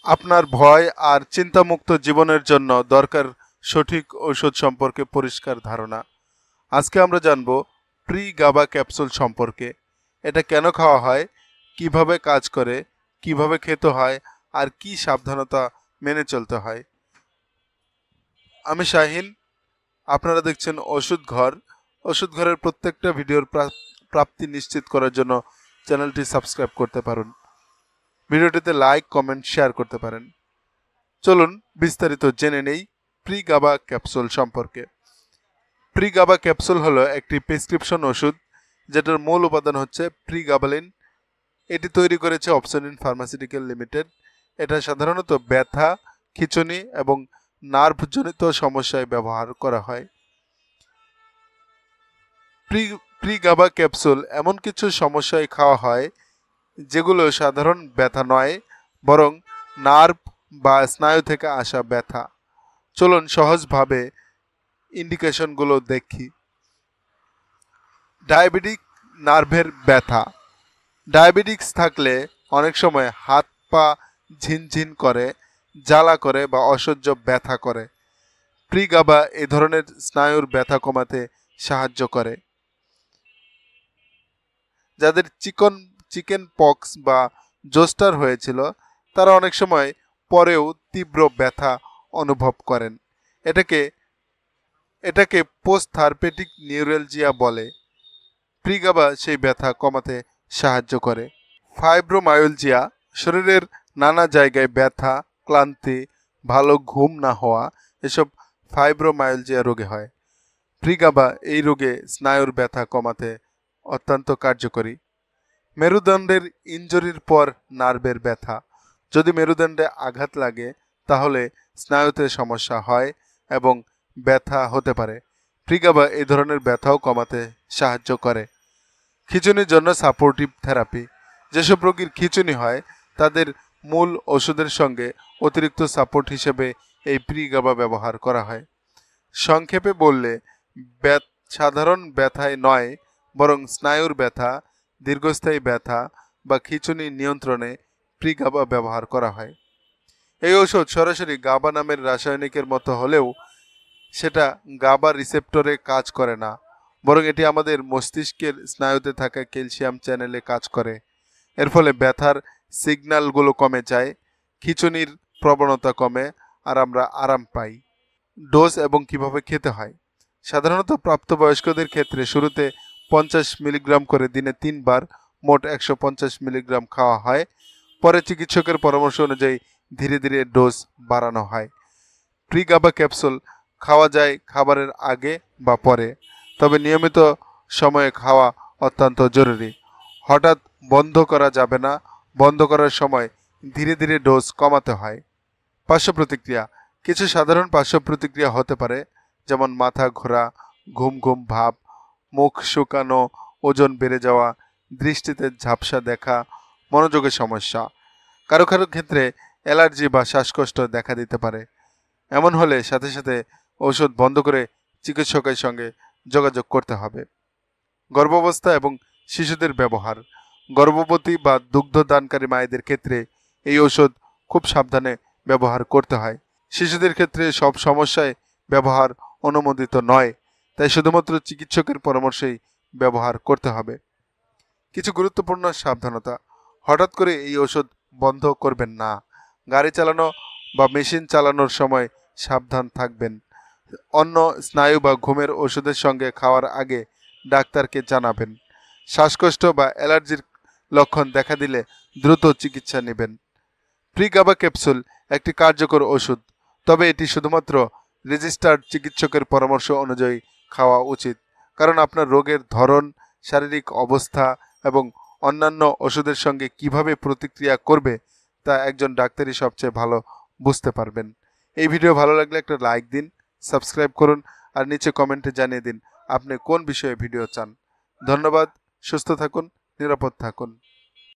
আপনার ভয় আর চিন্তামুক্ত জীবনের জন্য দরকার সঠিক ঔষধ সম্পর্কে পরিষ্কার ধারণা। আজকে আমরা জানব প্রি গাবা ক্যাপসুল সম্পর্কে। এটা কেন খাওয়া হয়, কিভাবে কাজ করে, কিভাবে খেতে হয় আর কি সাবধানতা মেনে চলতে হয়। আমি শাহিন, আপনারা দেখছেন ওষুধ ঘর। ওষুধ ঘরের প্রত্যেকটা ভিডিওর প্রাপ্তি নিশ্চিত করার জন্য চ্যানেলটি সাবস্ক্রাইব করতে পারেন। ভিডিওটিতে লাইক, কমেন্ট, শেয়ার করতে পারেন। চলুন বিস্তারিত জেনে নেই প্রি গাবা ক্যাপসুল সম্পর্কে। প্রি গাবা ক্যাপসুল হলো একটি প্রেসক্রিপশন ওষুধ যেটার মূল উপাদান হচ্ছে প্রিগাবালিন। এটি তৈরি করেছে অপসনিন ফার্মাসিউটিক্যাল লিমিটেড। এটা সাধারণত ব্যথা, খিঁচুনি এবং নার্ভজনিত সমস্যায় ব্যবহার করা হয়। প্রি গাবা ক্যাপসুল এমন কিছু সমস্যায় খাওয়া হয় যেগুলো সাধারণ ব্যথা নয়, বরং নার্ভ বা স্নায়ু থেকে আসা ব্যথা। চলুন সহজভাবে ইন্ডিকেশনগুলো দেখি। ডায়াবেটিক নার্ভের ব্যথা। ডায়াবেটিক্স থাকলে অনেক সময় হাত পা ঝিনঝিন করে, জ্বালা করে বা অসহ্য ব্যথা করে। প্রিগাবা এ ধরনের স্নায়ুর ব্যথা কমাতে সাহায্য করে। যাদের চিকেন পক্স বা জোস্টার হয়েছিল তারা অনেক সময় পরেও তীব্র ব্যথা অনুভব করেন। এটাকে পোস্ট থার্পেটিক নিউরালজিয়া বলে। প্রিগাবা সেই ব্যথা কমাতে সাহায্য করে। ফাইব্রোমায়োলজিয়া, শরীরের নানা জায়গায় ব্যথা, ক্লান্তি, ভালো ঘুম না হওয়া, এসব ফাইব্রোমায়োলজিয়া রোগে হয়। প্রিগাবা এই রোগে স্নায়ুর ব্যথা কমাতে অত্যন্ত কার্যকরী। মেরুদণ্ডের ইনজুরির পর নার্ভের ব্যথা। যদি মেরুদণ্ডে আঘাত লাগে তাহলে স্নায়ুতে সমস্যা হয় এবং ব্যথা হতে পারে। প্রিগাবা এই ধরনের ব্যথাও কমাতে সাহায্য করে। খিঁচুনির জন্য সাপোর্টিভ থেরাপি। যেসব রোগীর খিঁচুনি হয় তাদের মূল ওষুধের সঙ্গে অতিরিক্ত সাপোর্ট হিসেবে এই প্রিগাবা ব্যবহার করা হয়। সংক্ষেপে বললে সাধারণ ব্যথায় নয়, বরং স্নায়ুর ব্যথা, দীর্ঘস্থায়ী ব্যথা বা খিঁচুনি নিয়ন্ত্রণে প্রিগাবা ব্যবহার করা হয়। এই ঔষধ সরাসরি গাবা নামের রাসায়নিকের মতো হলেও সেটা গাবা রিসেপ্টরে কাজ করে না, বরং এটি আমাদের মস্তিষ্কের স্নায়ুতে থাকা ক্যালসিয়াম চ্যানেলে কাজ করে। এর ফলে ব্যথার সিগন্যালগুলো কমে যায়, খিঁচুনির প্রবণতা কমে আর আমরা আরাম পাই। ডোজ এবং কিভাবে খেতে হয়। সাধারণত প্রাপ্তবয়স্কদের ক্ষেত্রে শুরুতে 50 মিলিগ্রাম করে দিনে 3 বার মোট 150 মিলিগ্রাম খাওয়া হয়। পরে চিকিৎসকের পরামর্শ অনুযায়ী ধীরে ধীরে ডোজ বাড়ানো হয়। প্রিগাবা ক্যাপসুল খাওয়া যায় খাবারের আগে বা পরে, তবে নিয়মিত সময়ে খাওয়া অত্যন্ত জরুরি। হঠাৎ বন্ধ করা যাবে না, বন্ধ করার সময় ধীরে ধীরে ডোজ কমাতে হয়। পার্শ্ব প্রতিক্রিয়া। কিছু সাধারণ পার্শ্ব প্রতিক্রিয়া হতে পারে, যেমন মাথা ঘোরা, ঘুম ঘুম ভাব, মুখ শুকানো, ওজন বেড়ে যাওয়া, দৃষ্টিতে ঝাপসা দেখা, মনোযোগের সমস্যা। কারো কারো ক্ষেত্রে অ্যালার্জি বা শ্বাসকষ্ট দেখা দিতে পারে। এমন হলে সাথে সাথে ঔষধ বন্ধ করে চিকিৎসকের সঙ্গে যোগাযোগ করতে হবে। গর্ভাবস্থা এবং শিশুদের ব্যবহার। গর্ভবতী বা দুগ্ধদানকারী মায়েদের ক্ষেত্রে এই ঔষধ খুব সাবধানে ব্যবহার করতে হয়। শিশুদের ক্ষেত্রে সব সমস্যায় ব্যবহার অনুমোদিত নয়, তাই শুধুমাত্র চিকিৎসকের পরামর্শেই ব্যবহার করতে হবে। কিছু গুরুত্বপূর্ণ সাবধানতা। হঠাৎ করে এই ওষুধ বন্ধ করবেন না। গাড়ি চালানো বা মেশিন চালানোর সময় সাবধান থাকবেন। অন্য স্নায়ু বা ঘুমের ওষুধের সঙ্গে খাওয়ার আগে ডাক্তারকে জানাবেন। শ্বাসকষ্ট বা অ্যালার্জির লক্ষণ দেখা দিলে দ্রুত চিকিৎসা নেবেন। প্রিগাবা ক্যাপসুল একটি কার্যকর ওষুধ, তবে এটি শুধুমাত্র রেজিস্টার্ড চিকিৎসকের পরামর্শ অনুযায়ী খাওয়া উচিত, কারণ আপনার রোগের ধরন, শারীরিক অবস্থা এবং অন্যান্য ওষুধের সঙ্গে কিভাবে প্রতিক্রিয়া করবে তা একজন ডাক্তারই সবচেয়ে ভালো বুঝতে পারবেন। এই ভিডিও ভালো লাগলে একটা লাইক দিন, সাবস্ক্রাইব করুন আর নিচে কমেন্টে জানিয়ে দিন আপনি কোন বিষয়ে ভিডিও চান। ধন্যবাদ। সুস্থ থাকুন, নিরাপদ থাকুন।